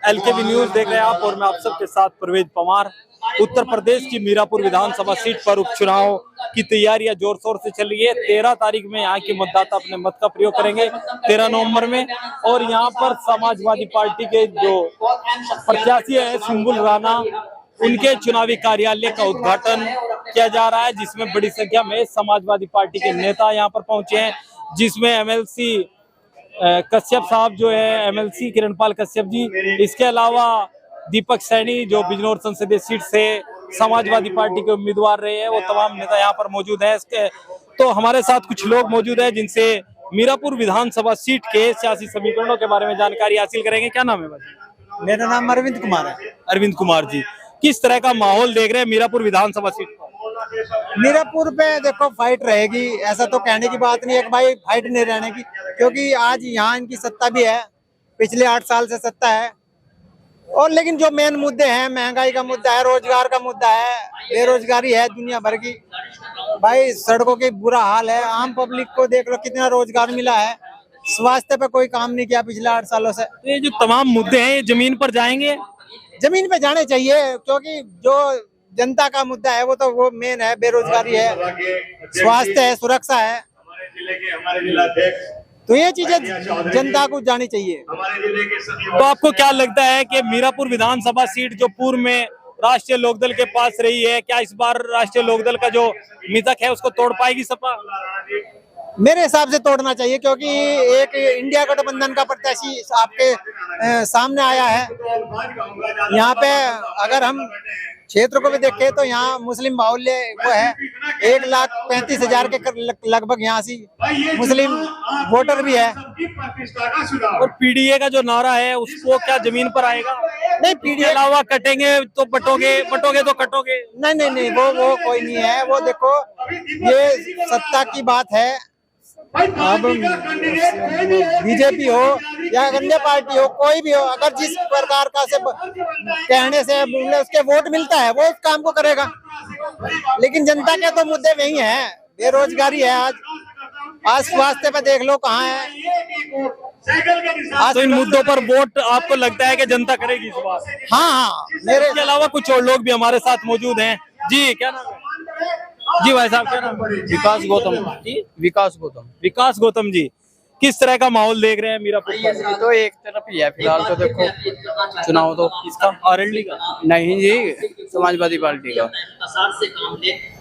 एलकेबी news देख रहे हैं आप और मैं आप सबके साथ परवेज पवार। उत्तर प्रदेश की मीरापुर विधानसभा सीट पर उपचुनाव की तैयारियां जोर शोर से चल रही है। 13 तारीख में यहाँ के मतदाता अपने मत का प्रयोग करेंगे, 13 नवंबर में। और यहाँ पर समाजवादी पार्टी के जो प्रत्याशी है सुम्बुल राणा, उनके चुनावी कार्यालय का उद्घाटन किया जा रहा है, जिसमें बड़ी संख्या में समाजवादी पार्टी के नेता यहाँ पर पहुंचे हैं, जिसमें एमएलसी कश्यप साहब जो है, एमएलसी किरणपाल कश्यप जी, इसके अलावा दीपक सैनी जो बिजनौर संसदीय सीट से समाजवादी पार्टी के उम्मीदवार रहे हैं, वो तमाम नेता यहाँ पर मौजूद हैं। इसके तो हमारे साथ कुछ लोग मौजूद हैं जिनसे मीरापुर विधानसभा सीट के सियासी समीकरणों के बारे में जानकारी हासिल करेंगे। क्या नाम है भाई? मेरा नाम अरविंद कुमार है। अरविंद कुमार जी, किस तरह का माहौल देख रहे हैं मीरापुर विधानसभा सीट पर? मीरापुर पे देखो फाइट रहेगी, ऐसा तो कहने की बात नहीं है कि भाई फाइट नहीं रहने की, क्योंकि आज यहाँ इनकी सत्ता भी है, पिछले 8 साल से सत्ता है। और लेकिन जो मेन मुद्दे हैं, महंगाई का मुद्दा है, रोजगार का मुद्दा है, बेरोजगारी है दुनिया भर की, भाई सड़कों की बुरा हाल है, आम पब्लिक को देख लो कितना रोजगार मिला है, स्वास्थ्य पे कोई काम नहीं किया पिछले 8 सालों से। तो ये जो तमाम मुद्दे हैं ये जमीन पर जाएंगे? जमीन पे जाने चाहिए, क्योंकि जो जनता का मुद्दा है वो तो वो मेन है, बेरोजगारी है, स्वास्थ्य है, सुरक्षा है, तो ये चीजें जनता को जानी चाहिए। तो आपको क्या लगता है कि मीरापुर विधानसभा सीट जो पूर्व में राष्ट्रीय लोकदल के पास रही है, क्या इस बार राष्ट्रीय लोकदल का जो मिथक है उसको तोड़ पाएगी सपा? मेरे हिसाब से तोड़ना चाहिए, क्योंकि एक इंडिया गठबंधन का प्रत्याशी आपके सामने आया है। यहाँ पे अगर हम क्षेत्र को भी देखें तो यहाँ मुस्लिम बाहुल्य वो है, 1,35,000 के लगभग यहाँ से मुस्लिम वोटर भी है। और पीडीए का जो नारा है उसको क्या जमीन पर आएगा? नहीं, पीडीए अलावा कटेंगे तो बटोगे, बटोगे तो कटोगे? नहीं नहीं नहीं, वो कोई नहीं है। वो देखो, ये सत्ता की बात है। अब बीजेपी हो या अन्य पार्टी हो, कोई भी हो, अगर जिस प्रकार का से कहने से उसके वोट मिलता है वो उस काम को करेगा। लेकिन जनता के तो मुद्दे वही हैं, बेरोजगारी है। आज स्वास्थ्य पे देख लो कहाँ है। आज तो इन मुद्दों पर वोट आपको लगता है कि जनता करेगी इस बार? हाँ, मेरे इसके अलावा कुछ और लोग भी हमारे साथ मौजूद हैं। जी, क्या नाम है? जी भाई साहब, क्या नाम है? विकास गौतम जी। विकास गौतम जी, किस तरह का माहौल देख रहे हैं मीरापुर पर? तो एक तरफ ही है फिलहाल, तो देखो चुनाव तो इसका आरएलडी का नहीं जी, समाजवादी पार्टी का।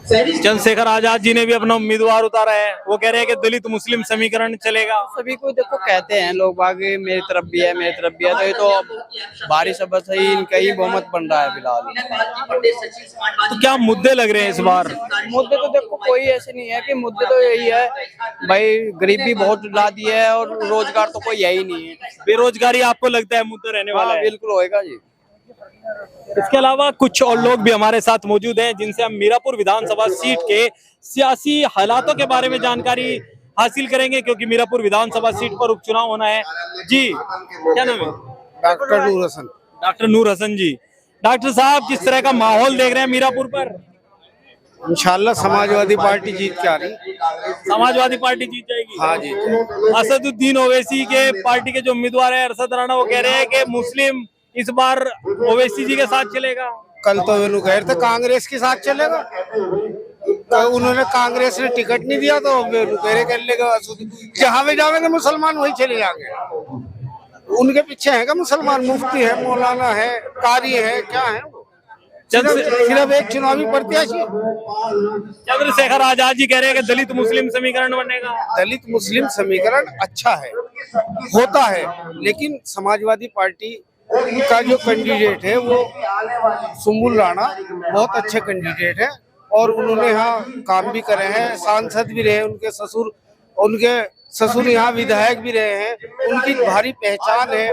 चंद्रशेखर आजाद जी ने भी अपना उम्मीदवार उतारा है, वो कह रहे हैं कि दलित मुस्लिम समीकरण चलेगा। सभी को देखो कहते हैं लोग बाकी मेरी तरफ भी है, मेरी तरफ भी है, तो ये तो भारी सबक से ही इनका ही बहुमत बन रहा है फिलहाल। तो क्या मुद्दे लग रहे हैं इस बार? मुद्दे तो देखो कोई ऐसे नहीं है कि मुद्दे तो यही है भाई, गरीबी बहुत ला दी है और रोजगार तो कोई यही नहीं है। बेरोजगारी आपको लगता है मुद्दा रहने वाला है? बिल्कुल होएगा जी। इसके अलावा कुछ और लोग भी हमारे साथ मौजूद हैं जिनसे हम मीरापुर विधानसभा सीट के सियासी हालातों के बारे में जानकारी हासिल करेंगे, क्योंकि मीरापुर विधानसभा सीट पर उपचुनाव होना है। जी, क्या नाम है? डॉक्टर नूर हसन। डॉक्टर नूर हसन जी, डॉक्टर साहब किस तरह का माहौल देख रहे हैं मीरापुर पर? इंशाल्लाह समाजवादी पार्टी जीत के आ रही। समाजवादी पार्टी जीत जाएगी? हाँ जी। असदुद्दीन ओवैसी के पार्टी के जो उम्मीदवार है अरशद राणा, वो कह रहे हैं कि मुस्लिम इस बार ओवैसी जी के साथ चलेगा। कल तो वे कह रहे थे कांग्रेस के साथ चलेगा, तो उन्होंने कांग्रेस ने टिकट नहीं दिया तो वे कह रहे कर लेगा, जहाँ भी जाएंगे मुसलमान वही चले जाएंगे। उनके पीछे है का मुसलमान, मुफ्ती है, मौलाना है, कारी है, क्या है वो? सिर्फ एक चुनावी प्रत्याशी। चंद्रशेखर आजाद जी कह रहे हैं कि दलित मुस्लिम समीकरण बनेगा। दलित मुस्लिम समीकरण अच्छा है, होता है, लेकिन समाजवादी पार्टी का जो कैंडिडेट है वो सुम्बुल राणा बहुत अच्छे कैंडिडेट है, और उन्होंने यहाँ काम भी करे हैं, सांसद भी रहे, उनके ससुर यहाँ विधायक भी रहे हैं, उनकी भारी पहचान है,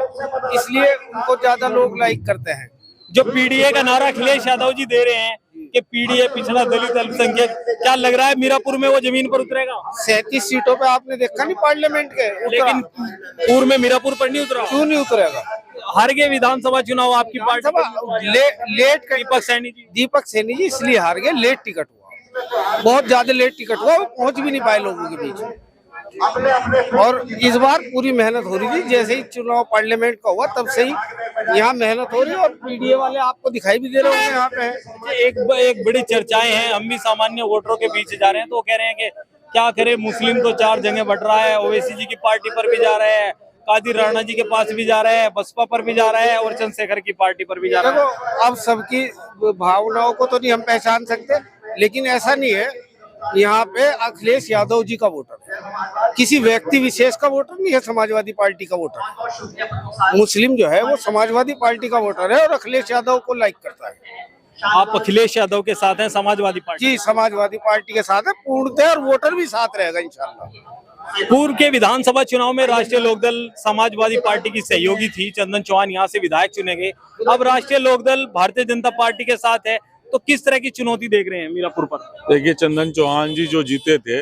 इसलिए उनको ज्यादा लोग लाइक करते हैं। जो पीडीए का नारा अखिलेश यादव जी दे रहे हैं कि पीडीए पिछड़ा दलित अल्पसंख्यक, क्या लग रहा है मीरापुर में वो जमीन पर उतरेगा? 37 सीटों पे आपने देखा नहीं पार्लियामेंट के, लेकिन पूर्व में मीरापुर पर नहीं उतरा। क्यों नहीं उतरेगा? हार गए विधानसभा चुनाव आपकी पार्टी। लेट दीपक सैनी जी इसलिए हार गए, लेट टिकट हुआ, बहुत ज्यादा लेट टिकट हुआ, पहुंच भी नहीं पाए लोगों के बीच। और इस बार पूरी मेहनत हो रही थी, जैसे ही चुनाव पार्लियामेंट का हुआ तब से ही यहाँ मेहनत हो रही है। और पीडीए वाले आपको दिखाई भी दे रहे होंगे यहाँ पे हैं। एक बड़ी चर्चाएं हैं, हम भी सामान्य वोटरों के बीच जा रहे हैं, तो वो कह रहे हैं कि क्या करे, मुस्लिम तो 4 जगह बट रहा है, ओवैसी जी की पार्टी पर भी जा रहे हैं, कादिर राणा जी के पास भी जा रहे हैं, बसपा पर भी जा रहे हैं और चंद्रशेखर की पार्टी पर भी जा रहे हैं। देखो, अब सबकी भावनाओं को तो नहीं हम पहचान सकते, लेकिन ऐसा नहीं है, यहाँ पे अखिलेश यादव जी का वोटर है, किसी व्यक्ति विशेष का वोटर नहीं है, समाजवादी पार्टी का वोटर है। मुस्लिम जो है वो समाजवादी पार्टी का वोटर है और अखिलेश यादव को लाइक करता है। आप अखिलेश यादव के साथ हैं, समाजवादी पार्टी? जी, समाजवादी पार्टी के साथ है पूर्णतः, और वोटर भी साथ रहेगा इंशाल्लाह। पूर्व के विधानसभा चुनाव में राष्ट्रीय लोकदल समाजवादी पार्टी की सहयोगी थी, चंदन चौहान यहाँ से विधायक चुने गए। अब राष्ट्रीय लोकदल भारतीय जनता पार्टी के साथ है, तो किस तरह की चुनौती देख रहे हैं मीरापुर पर? देखिए, चंदन चौहान जी जो जीते थे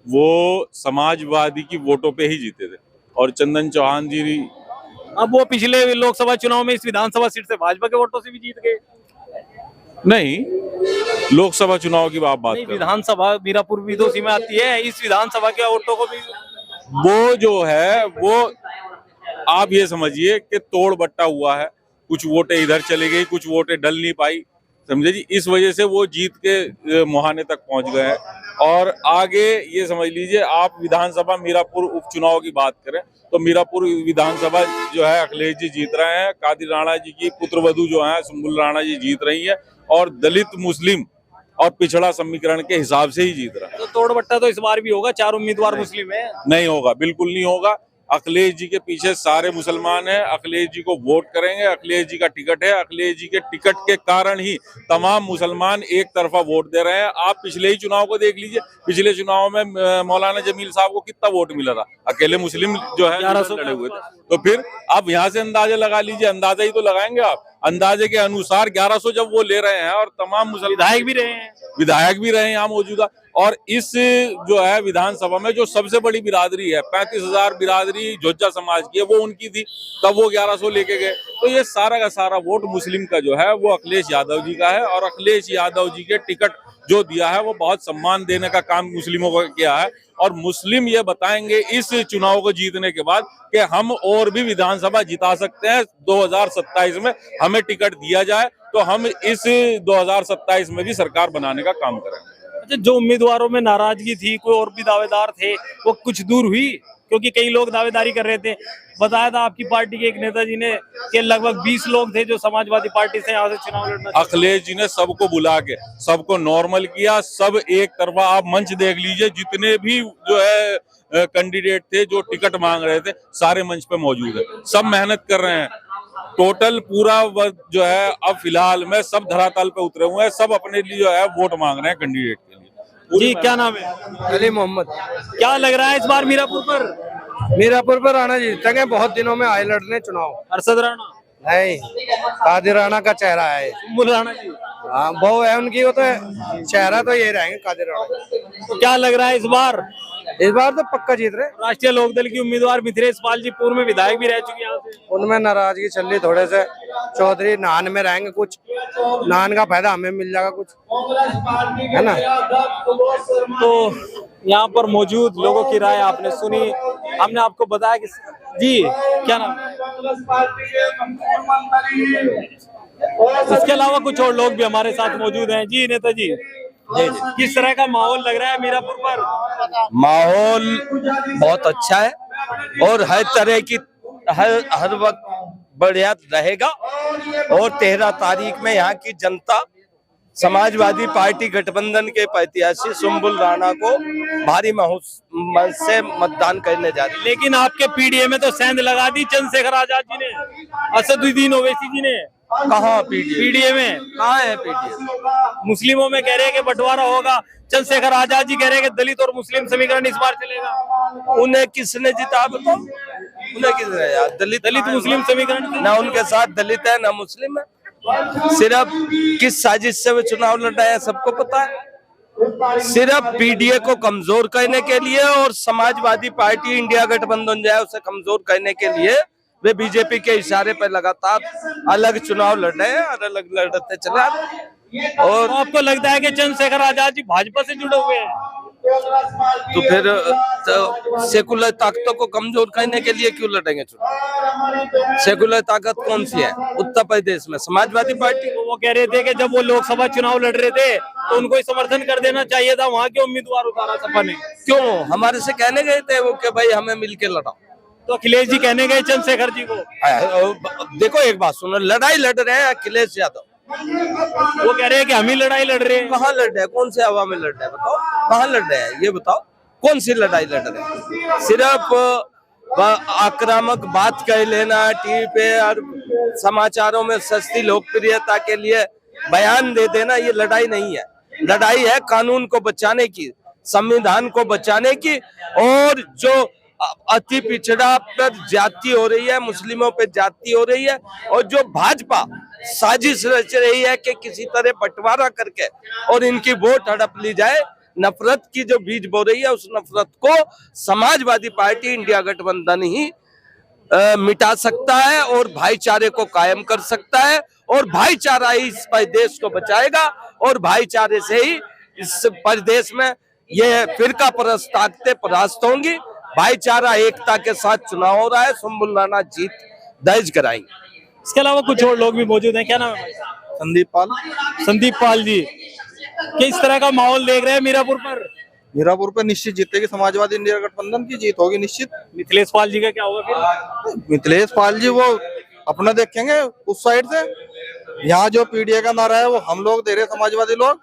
वो समाजवादी की वोटों पे ही जीते थे, और चंदन चौहान जी अब वो पिछले लोकसभा चुनाव में इस विधानसभा सीट से भाजपा के वोटों से भी जीत गए। नहीं, लोकसभा चुनाव की आप बात नहीं, कर, विधानसभा मीरापुर विधानसभा में आती है, इस विधानसभा के वोटों को भी वो जो है वो आप ये समझिए कि तोड़ बट्टा हुआ है, कुछ वोटें इधर चली गई, कुछ वोटें डल नहीं पाई, समझे जी, इस वजह से वो जीत के मुहाने तक पहुंच गए हैं। और आगे ये समझ लीजिए, आप विधानसभा मीरापुर उपचुनाव की बात करें तो मीरापुर विधानसभा जो है अखिलेश जी जीत रहे हैं, कादिर राणा जी की पुत्रवधू जो है सुम्बुल राणा जी जीत रही है, और दलित मुस्लिम और पिछड़ा समीकरण के हिसाब से ही जीत रहा है। तो तोड़ बट्टा तो इस बार भी होगा, 4 उम्मीदवार मुस्लिम है। नहीं होगा, बिल्कुल नहीं होगा। अखिलेश जी के पीछे सारे मुसलमान हैं, अखिलेश जी को वोट करेंगे, अखिलेश जी का टिकट है, अखिलेश जी के टिकट के कारण ही तमाम मुसलमान एक तरफा वोट दे रहे हैं। आप पिछले ही चुनाव को देख लीजिए, पिछले चुनाव में मौलाना जमील साहब को कितना वोट मिला था, अकेले मुस्लिम जो है 1100 लड़े हुए थे। तो फिर आप यहाँ से अंदाजा लगा लीजिए, अंदाजा ही तो लगाएंगे आप, अंदाजे के अनुसार 1100 जब वो ले रहे हैं, और तमाम विधायक भी रहे हैं, यहाँ मौजूदा, और इस जो है विधानसभा में जो सबसे बड़ी बिरादरी है, 35,000 बिरादरी जोज्जा समाज की है, वो उनकी थी, तब वो 1100 लेके गए। तो ये सारा का सारा वोट मुस्लिम का जो है वो अखिलेश यादव जी का है, और अखिलेश यादव जी के टिकट जो दिया है वो बहुत सम्मान देने का काम मुस्लिमों को किया है। और मुस्लिम ये बताएंगे इस चुनाव को जीतने के बाद कि हम और भी विधानसभा जिता सकते हैं, 2027 में हमें टिकट दिया जाए तो हम इस 2027 में भी सरकार बनाने का काम करेंगे। अच्छा, जो उम्मीदवारों में नाराजगी थी, कोई और भी दावेदार थे, वो कुछ दूर हुई? क्योंकि कई लोग दावेदारी कर रहे थे, बताया था आपकी पार्टी के एक नेताजी ने कि लगभग 20 लोग थे जो समाजवादी पार्टी से यहाँ से चुनाव लड़ना। अखिलेश जी ने सबको बुला के सबको नॉर्मल किया, सब एक तरफा, आप मंच देख लीजिए, जितने भी जो है कैंडिडेट थे जो टिकट मांग रहे थे सारे मंच पे मौजूद है, सब मेहनत कर रहे हैं। टोटल पूरा जो है अब फिलहाल में सब धरातल पे उतरे हुए हैं, सब अपने लिए जो है वोट मांग रहे हैं कैंडिडेट के लिए। जी, क्या नाम है? अली मोहम्मद। क्या लग रहा है इस बार मीरापुर पर? मीरापुर पर राणा जीतेंगे, बहुत दिनों में आए लड़ने चुनाव। अरशद राणा नहीं, कादिर राणा का चेहरा है। सुम्बुल राणा जी, हाँ, वो है उनकी, वो तो चेहरा तो ये रहेंगे कादिर राणा। तो क्या लग रहा है इस बार तो पक्का जीत रहे। राष्ट्रीय लोकदल की उम्मीदवार मिथिलेश पाल जी पूर्व में विधायक भी रह चुके हैं यहाँ से, उनमें नाराजगी चल रही थोड़े से, चौधरी नान में रहेंगे, कुछ नान का फायदा हमें मिल जाएगा कुछ, है ना। तो यहाँ पर मौजूद लोगों की राय आपने सुनी, हमने आपको बताया कि जी क्या नाम, इसके अलावा कुछ और लोग भी हमारे साथ मौजूद हैं। जी नेताजी, किस तरह का माहौल लग रहा है मीरापुर पर? माहौल बहुत अच्छा है, और हर तरह की हर वक्त बढ़िया रहेगा। और 13 तारीख में यहाँ की जनता समाजवादी पार्टी गठबंधन के प्रत्याशी सुम्बुल राणा को भारी मत से मतदान करने जा रही है। लेकिन आपके पीडीए में तो सेंध लगा दी चंद्रशेखर आजाद जी ने, असदुद्दीन ओवैसी जी ने। कहाँ पीडीए में कहाँ है पीडीए? मुस्लिमों में कह रहे हैं कि बंटवारा होगा, चंद्रशेखर आजाद जी कह रहे हैं कि दलित और मुस्लिम समीकरण इस बार चलेगा। उन्हें किसने जिता बताओ? उन्हें किसने यार? दलित मुस्लिम समीकरण ना उनके साथ दलित है ना मुस्लिम है, सिर्फ किस साजिश से वो चुनाव लड़ा है सबको पता है। सिर्फ पीडीए को कमजोर करने के लिए और समाजवादी पार्टी इंडिया गठबंधन जो है उसे कमजोर करने के लिए वे बीजेपी के इशारे पर लगातार अलग चुनाव लड़ रहे हैं और अलग लड़ते चले आ रहे हैं। और आपको लगता है कि चंद्रशेखर आजाद जी भाजपा से जुड़े हुए हैं? तो फिर सेकुलर ताकतों को कमजोर करने के लिए क्यों लड़ेंगे चुनाव? सेकुलर ताकत कौन सी है उत्तर प्रदेश में? समाजवादी पार्टी। वो कह रहे थे कि जब वो लोकसभा चुनाव लड़ रहे थे तो उनको ही समर्थन कर देना चाहिए था, वहाँ के उम्मीदवार उतारा सपा ने। क्यों? हमारे से कहने गए थे वो कि भाई हमें मिलके लड़ाओ। तो अखिलेश जी कहने गए चंद्रशेखर जी को। देखो एक बात सुनो, लड़ाई लड़ रहे हैं अखिलेश यादव, वो कह रहे हैं कि हम ही लड़ाई लड़ रहे हैं। कहाँ लड़ रहे हैं? कौन से हवा में लड़ रहे हैं बताओ? कहाँ लड़ रहे हैं ये बताओ? कौन सी लड़ाई लड़ रहे हैं? सिर्फ आक्रामक बात कह लेना टीवी पे और समाचारों में सस्ती लोकप्रियता के लिए बयान दे देना, ये लड़ाई नहीं है। लड़ाई है कानून को बचाने की, संविधान को बचाने की, और जो अति पिछड़ा पर जाति हो रही है, मुस्लिमों पे जाति हो रही है, और जो भाजपा साजिश रच रही है कि किसी तरह बंटवारा करके और इनकी वोट हड़प ली जाए, नफरत की जो बीज बो रही है, उस नफरत को समाजवादी पार्टी इंडिया गठबंधन ही मिटा सकता है और भाईचारे को कायम कर सकता है, और भाईचारा ही इस प्रदेश को बचाएगा, और भाईचारे से ही इस प्रदेश में ये फिरका परस्त ताकतें परास्त होंगी। भाईचारा एकता के साथ चुनाव हो रहा है, सुम्बुल राणा जीत दर्ज कराएंगे। इसके अलावा कुछ और लोग भी मौजूद हैं, क्या नाम है? संदीप पाल। संदीप पाल जी, किस तरह का माहौल देख रहे हैं मीरापुर पर? मीरापुर पे निश्चित जीतेगी समाजवादी इंडिया गठबंधन की जीत होगी निश्चित। मिथिलेश पाल जी का क्या होगा फिर? मिथिलेश पाल जी वो अपना देखेंगे उस साइड से। यहाँ जो पीडीए का नारा है वो हम लोग दे रहे समाजवादी लोग।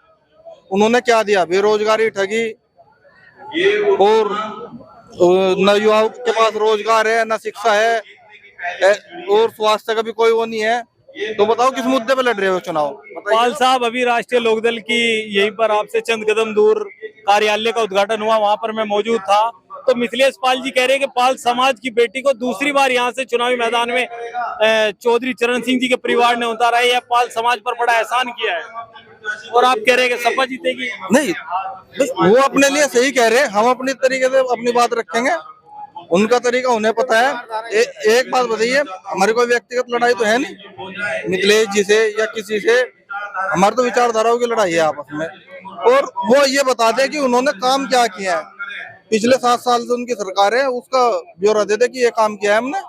उन्होंने क्या दिया? बेरोजगारी, ठगी, और न युवाओं के पास रोजगार है, न शिक्षा है, और स्वास्थ्य का भी कोई वो नहीं है। तो बताओ किस मुद्दे पे लड़ रहे हो चुनाव? पाल साहब, अभी राष्ट्रीय लोकदल की यहीं पर आपसे चंद कदम दूर कार्यालय का उद्घाटन हुआ, वहां पर मैं मौजूद था। तो मिथिलेश पाल जी कह रहे हैं कि पाल समाज की बेटी को दूसरी बार यहाँ से चुनावी मैदान में चौधरी चरण सिंह जी के परिवार ने उतारा है, या पाल समाज पर बड़ा एहसान किया है, और आप कह रहे हैं कि सपा जीतेगी। नहीं, वो अपने लिए सही कह रहे हैं, हम अपनी तरीके से अपनी बात रखेंगे, उनका तरीका उन्हें पता है। एक बात बताइए, हमारी कोई व्यक्तिगत लड़ाई तो है नहीं मिथिलेश जी से या किसी से, हमारी तो विचारधाराओं की लड़ाई है आपस में। और वो ये बता दें कि उन्होंने काम क्या किया है, पिछले 7 साल से उनकी सरकार है, उसका ब्यौरा दे दे कि ये काम किया है हमने।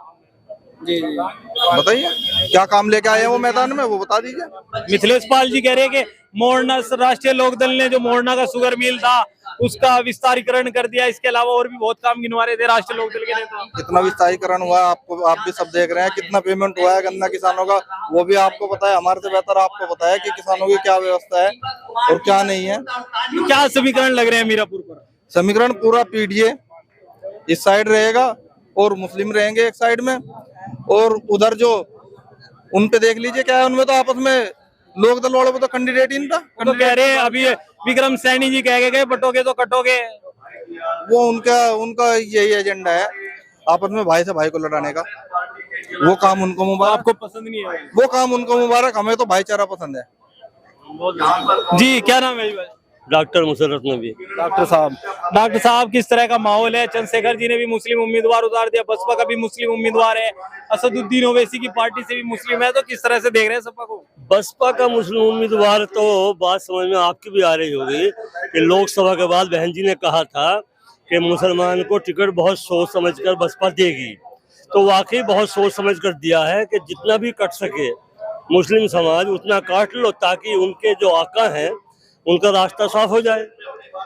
जी बताइए क्या काम लेके आए हैं वो मैदान में, वो बता दीजिए। मिथिलेश पाल जी कह रहे हैं कि मोरना, राष्ट्रीय लोकदल ने जो मोरना का शुगर मिल था उसका विस्तारीकरण कर दिया, इसके अलावा और भी बहुत काम गिनवा रहे थे राष्ट्रीय लोकदल के नेता। कितना विस्तारीकरण हुआ है आपको, आप भी सब देख रहे हैं। कितना पेमेंट हुआ है गन्ना किसानों का, वो भी आपको पता है, हमारे से बेहतर आपको पता है कि किसानों की क्या व्यवस्था है और क्या नहीं है। क्या समीकरण लग रहे हैं मीरापुर पर? समीकरण पूरा पीडीए इस साइड रहेगा और मुस्लिम रहेंगे एक साइड में, और उधर जो उन पे देख लीजिए क्या है, उनमें तो आपस में लोक दल वालों को तो कैंडिडेट ही नहीं था। तो कह रहे हैं अभी विक्रम सैनी जी कह गए बटोगे तो कटोगे, वो उनका यही एजेंडा है, आपस में भाई से भाई को लड़ाने का। वो काम उनको मुबारक, आपको पसंद नहीं है वो काम उनको मुबारक, हमें तो भाईचारा पसंद है। जी, क्या नाम है? डॉक्टर मुशर्रफ नबी। डॉक्टर साहब, किस तरह का माहौल है? चंद्रशेखर जी ने भी मुस्लिम उम्मीदवार उतार दिया, बसपा का भी मुस्लिम उम्मीदवार है, असदुद्दीन ओवैसी की पार्टी से भी मुस्लिम है, तो किस तरह से देख रहे हैं सपा को? बसपा का मुस्लिम उम्मीदवार तो बात समझ में आपकी भी आ रही होगी कि लोकसभा के बाद बहन जी ने कहा था कि मुसलमान को टिकट बहुत सोच समझकर बसपा देगी, तो वाकई बहुत सोच समझकर दिया है कि जितना भी कट सके मुस्लिम समाज उतना काट लो, ताकि उनके जो आका हैं उनका रास्ता साफ हो जाए।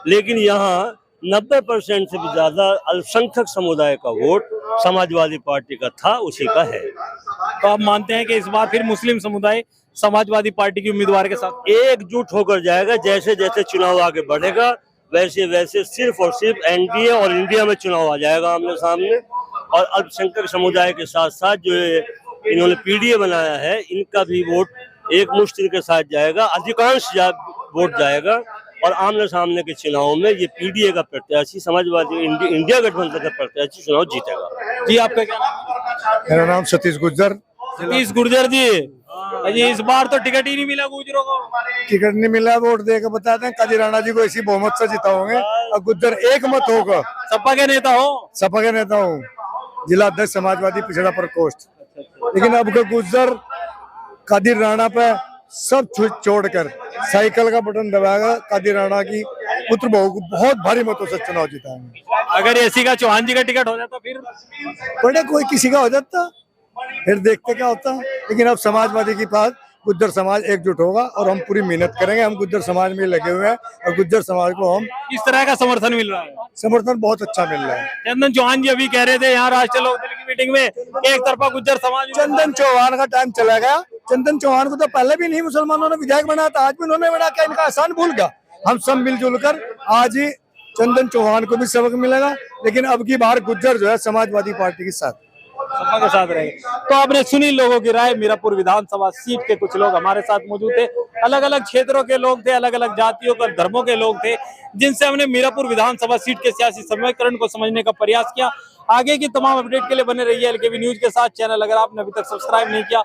लेकिन यहाँ 90% से भी ज्यादा अल्पसंख्यक समुदाय का वोट समाजवादी पार्टी का था, उसी का है। तो आप मानते हैं कि इस बार फिर मुस्लिम समुदाय समाजवादी पार्टी की उम्मीदवार के साथ एकजुट होकर जाएगा? जैसे जैसे चुनाव आगे बढ़ेगा वैसे वैसे सिर्फ और सिर्फ एनडीए और इंडिया में चुनाव आ जाएगा आमने सामने, और अल्पसंख्यक समुदाय के साथ साथ जो इन्होंने पीडीए बनाया है इनका भी वोट एक मुश्त के साथ जाएगा, अधिकांश वोट जाएगा, और आमने सामने के चुनाव में ये पीडीए का प्रत्याशी समाजवादी इंडिया गठबंधन का प्रत्याशी चुनाव जीतेगा। जी, आपका क्या नाम? मेरा नाम सतीश गुर्जर। सतीश गुर्जर जी, इस बार तो टिकट ही नहीं मिला गुर्जरों को। टिकट नहीं मिला, वोट देकर बताते हैं काजी राणा जी को इसी बहुमत से जिताओगे, और गुर्जर एक मत होगा। सपा के नेता हो? सपा के नेता हूँ, जिला अध्यक्ष समाजवादी पिछड़ा प्रकोष्ठ। लेकिन अब के गुर्जर कादिर राणा पे सब छोड़कर साइकिल का बटन दबाएगा, कादिर राणा की पुत्र बहू को बहुत भारी मतों से चुनाव जिताएंगे। अगर एसी का चौहान जी का टिकट हो जाता फिर बड़े कोई किसी का हो जाता, फिर देखते क्या होता। लेकिन अब समाजवादी के पास गुज्जर समाज एकजुट होगा और हम पूरी मेहनत करेंगे। हम गुज्जर समाज में लगे हुए हैं और गुज्जर समाज को हम किस तरह का समर्थन मिल रहा है? समर्थन बहुत अच्छा मिल रहा है। चंदन चौहान जी अभी कह रहे थे यहाँ राष्ट्रीय लोकदल की मीटिंग में एक तरफा गुज्जर समाज। चंदन चौहान का टाइम चला गया। चंदन चौहान को तो पहले भी नहीं मुसलमानों ने विधायक बनाया था, आज भी उन्होंने बना क्या इनका आसान भूल गया। हम सब मिलजुल कर आज ही चंदन चौहान को भी सबक मिलेगा। लेकिन अब की बार गुज्जर जो है समाजवादी पार्टी के साथ सपा के साथ रहेंगे। तो आपने सुनी लोगों की राय। मीरापुर विधानसभा सीट के कुछ लोग हमारे साथ मौजूद थे, अलग अलग क्षेत्रों के लोग थे, अलग अलग जातियों और धर्मों के लोग थे, जिनसे हमने मीरापुर विधानसभा सीट के सियासी समीकरण को समझने का प्रयास किया। आगे की तमाम अपडेट के लिए बने रहिए एलकेबी न्यूज के साथ। चैनल अगर आपने अभी तक सब्सक्राइब नहीं किया